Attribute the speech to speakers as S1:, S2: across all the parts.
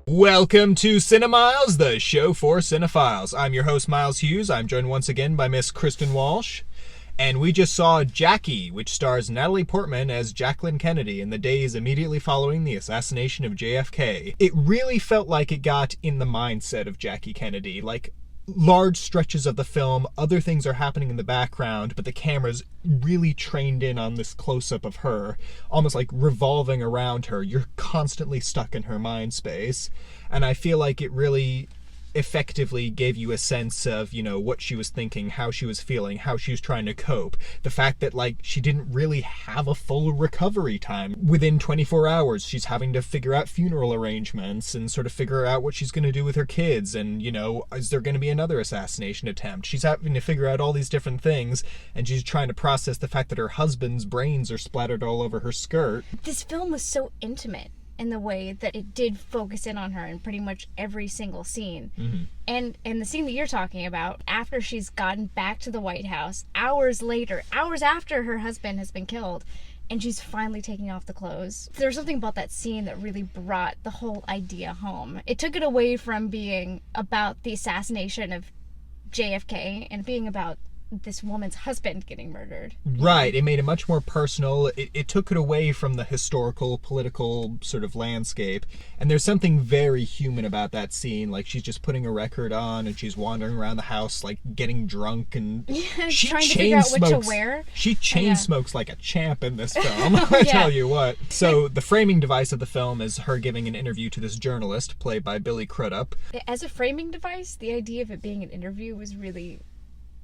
S1: Welcome to CineMyles, the show for cinephiles. I'm your host, Miles Hughes. I'm joined once again by Miss Kristen Walsh. And we just saw Jackie, which stars Natalie Portman as Jacqueline Kennedy in the days immediately following the assassination of JFK. It really felt like it got in the mindset of Jackie Kennedy. Like, large stretches of the film, other things are happening in the background, but the camera's really trained in on this close-up of her, almost like revolving around her. You're constantly stuck in her mind space, and I feel like it really effectively gave you a sense of, you know, what she was thinking, how she was feeling, how she was trying to cope. The fact that, like, she didn't really have a full recovery time. Within 24 hours, she's having to figure out funeral arrangements and sort of figure out what she's going to do with her kids. And, you know, is there going to be another assassination attempt? She's having to figure out all these different things, and she's trying to process the fact that her husband's brains are splattered all over her skirt.
S2: This film was so intimate in the way that it did focus in on her in pretty much every single scene.
S1: Mm-hmm.
S2: And the scene that you're talking about, after she's gotten back to the White House, hours later, hours after her husband has been killed, and she's finally taking off the clothes. There's something about that scene that really brought the whole idea home. It took it away from being about the assassination of JFK and being about this woman's husband getting murdered.
S1: Right. It made it much more personal. It took it away from the historical, political sort of landscape. And there's something very human about that scene. Like, she's just putting a record on and she's wandering around the house, like, getting drunk, and she
S2: trying to figure out what to wear.
S1: She chain smokes like a champ in this film. I tell you what. So the framing device of the film is her giving an interview to this journalist, played by Billy Crudup.
S2: As a framing device, the idea of it being an interview was really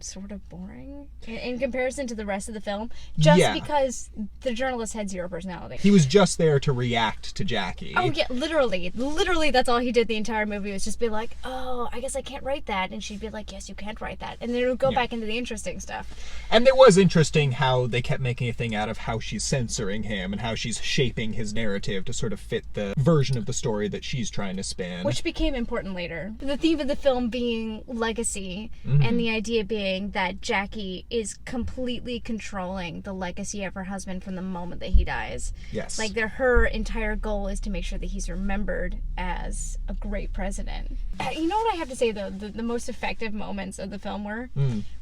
S2: sort of boring in comparison to the rest of the film, because the journalist had zero personality.
S1: He was just there to react to Jackie.
S2: Oh yeah, literally that's all he did the entire movie, was just be like, oh, I guess I can't write that, and she'd be like, yes, you can't write that, and then it would go back into the interesting stuff.
S1: And it was interesting how they kept making a thing out of how she's censoring him and how she's shaping his narrative to sort of fit the version of the story that she's trying to spin,
S2: which became important later. The theme of the film being legacy, and the idea being that Jackie is completely controlling the legacy of her husband from the moment that he dies.
S1: Yes.
S2: Like, her entire goal is to make sure that he's remembered as a great president. You know what I have to say, though? The most effective moments of the film were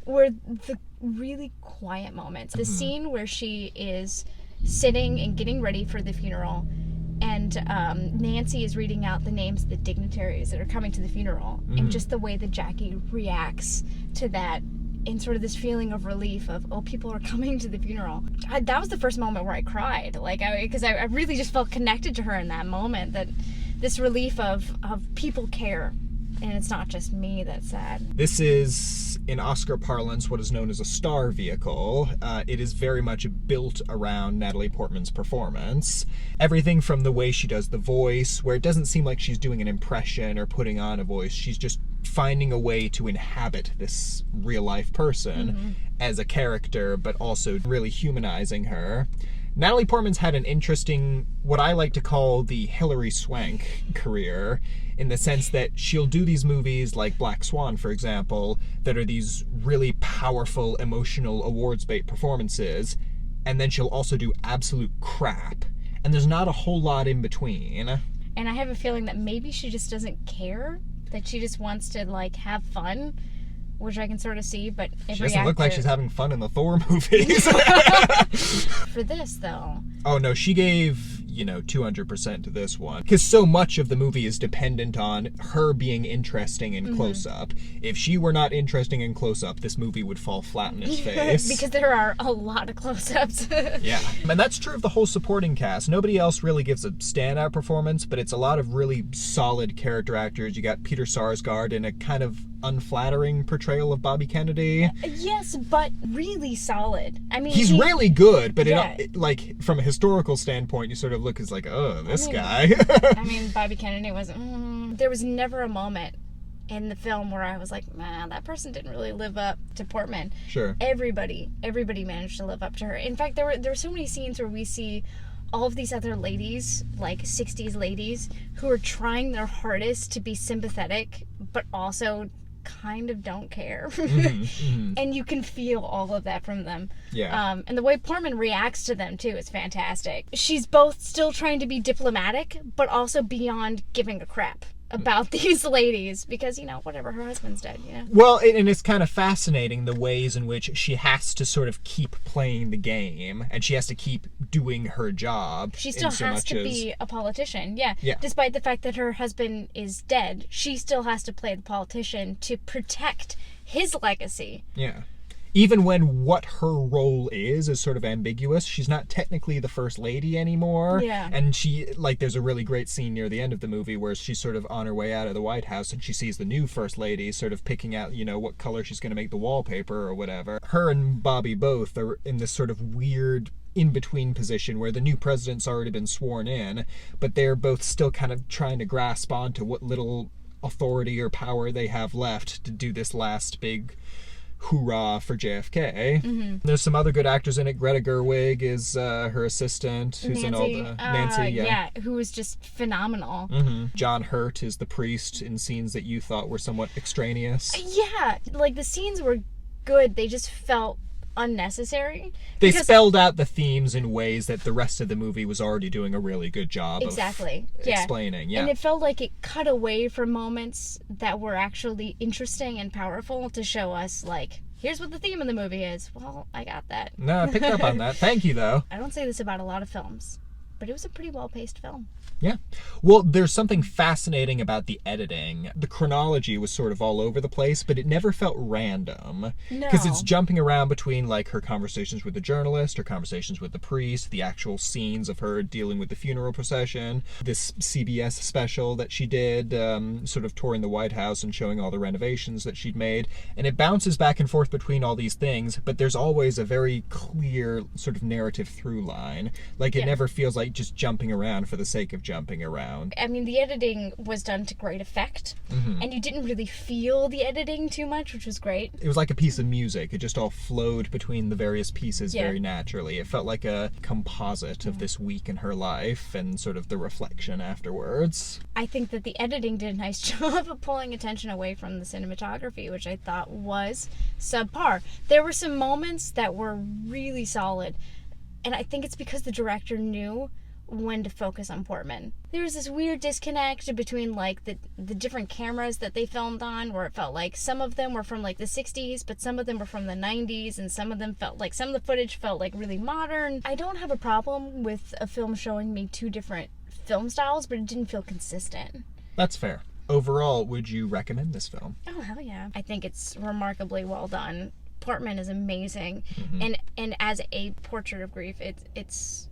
S2: the really quiet moments. The scene where she is sitting and getting ready for the funeral, and Nancy is reading out the names of the dignitaries that are coming to the funeral, and just the way that Jackie reacts to that, in sort of this feeling of relief of, oh, people are coming to the funeral. That was the first moment where I cried, like, because I really just felt connected to her in that moment, that this relief of people care, and it's not just me that's sad.
S1: This is, in Oscar parlance, what is known as a star vehicle. It is very much built around Natalie Portman's performance. Everything from the way she does the voice, where it doesn't seem like she's doing an impression or putting on a voice. She's just finding a way to inhabit this real-life person as a character, but also really humanizing her. Natalie Portman's had an interesting, what I like to call the Hilary Swank career, in the sense that she'll do these movies like Black Swan, for example, that are these really powerful, emotional, awards-bait performances, and then she'll also do absolute crap. And there's not a whole lot in between.
S2: And I have a feeling that maybe she just doesn't care, that she just wants to, like, have fun, which I can sort of see, but
S1: she doesn't look like she's having fun in the Thor movies.
S2: For this, though.
S1: Oh, no, she gave, 200% to this one. Because so much of the movie is dependent on her being interesting in close-up. If she were not interesting in close-up, this movie would fall flat in its face.
S2: Because there are a lot of close-ups.
S1: Yeah. And that's true of the whole supporting cast. Nobody else really gives a standout performance, but it's a lot of really solid character actors. You got Peter Sarsgaard in a kind of unflattering portrayal of Bobby Kennedy.
S2: Yes, but really solid. I mean,
S1: he's really good, but it, like, from a historical standpoint, you sort of look as like, oh, this guy.
S2: I mean, Bobby Kennedy wasn't. There was never a moment in the film where I was like, man, that person didn't really live up to Portman.
S1: Sure.
S2: Everybody managed to live up to her. In fact, there were so many scenes where we see all of these other ladies, like 60s ladies, who are trying their hardest to be sympathetic, but also kind of don't care.
S1: Mm-hmm.
S2: And you can feel all of that from them.
S1: Yeah.
S2: And the way Portman reacts to them, too, is fantastic. She's both still trying to be diplomatic, but also beyond giving a crap about these ladies because, whatever, her husband's dead,
S1: Well, and it's kind of fascinating the ways in which she has to sort of keep playing the game, and she has to keep doing her job.
S2: She still has to be a politician, yeah. Despite the fact that her husband is dead, she still has to play the politician to protect his legacy.
S1: Yeah. Even when what her role is sort of ambiguous, she's not technically the first lady anymore.
S2: Yeah.
S1: And there's a really great scene near the end of the movie where she's sort of on her way out of the White House and she sees the new first lady sort of picking out, what color she's going to make the wallpaper or whatever. Her and Bobby both are in this sort of weird in-between position where the new president's already been sworn in, but they're both still kind of trying to grasp onto what little authority or power they have left to do this last big hoorah for JFK.
S2: Mm-hmm.
S1: There's some other good actors in it. Greta Gerwig is her assistant, who's in all the Nancy,
S2: yeah, who was just phenomenal.
S1: Mm-hmm. John Hurt is the priest in scenes that you thought were somewhat extraneous.
S2: Yeah, the scenes were good. They just felt unnecessary.
S1: They spelled out the themes in ways that the rest of the movie was already doing a really good job of explaining. Yeah.
S2: And it felt like it cut away from moments that were actually interesting and powerful to show us, here's what the theme of the movie is. Well, I got that.
S1: No, I picked up on that. Thank you, though.
S2: I don't say this about a lot of films, but it was a pretty well-paced film.
S1: Yeah. Well, there's something fascinating about the editing. The chronology was sort of all over the place, but it never felt random.
S2: No.
S1: Because it's jumping around between, her conversations with the journalist, her conversations with the priest, the actual scenes of her dealing with the funeral procession, this CBS special that she did, sort of touring the White House and showing all the renovations that she'd made. And it bounces back and forth between all these things, but there's always a very clear sort of narrative through line. It never feels like just jumping around for the sake of jumping around.
S2: I mean, the editing was done to great effect, and you didn't really feel the editing too much, which was great.
S1: It was like a piece of music. It just all flowed between the various pieces very naturally. It felt like a composite of this week in her life and sort of the reflection afterwards.
S2: I think that the editing did a nice job of pulling attention away from the cinematography, which I thought was subpar. There were some moments that were really solid, and I think it's because the director knew when to focus on Portman. There was this weird disconnect between the different cameras that they filmed on, where it felt like some of them were from the 60s, but some of them were from the 90s, and some of them felt like some of the footage felt really modern. I don't have a problem with a film showing me two different film styles, but it didn't feel consistent.
S1: That's fair. Overall, would you recommend this film?
S2: Oh, hell yeah. I think it's remarkably well done. Portman is amazing, and as a portrait of grief, it's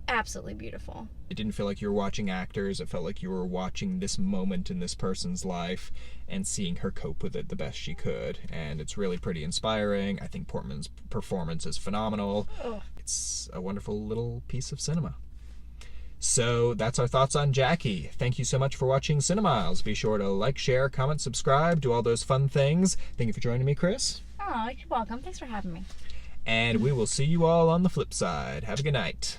S2: absolutely beautiful.
S1: It didn't feel like you were watching actors. It felt like you were watching this moment in this person's life and seeing her cope with it the best she could. And it's really pretty inspiring. I think Portman's performance is phenomenal.
S2: Oh.
S1: It's a wonderful little piece of cinema. So that's our thoughts on Jackie. Thank you so much for watching CineMyles. Be sure to like, share, comment, subscribe, do all those fun things. Thank you for joining me, Chris.
S2: Oh, you're welcome. Thanks for having me.
S1: And we will see you all on the flip side. Have a good night.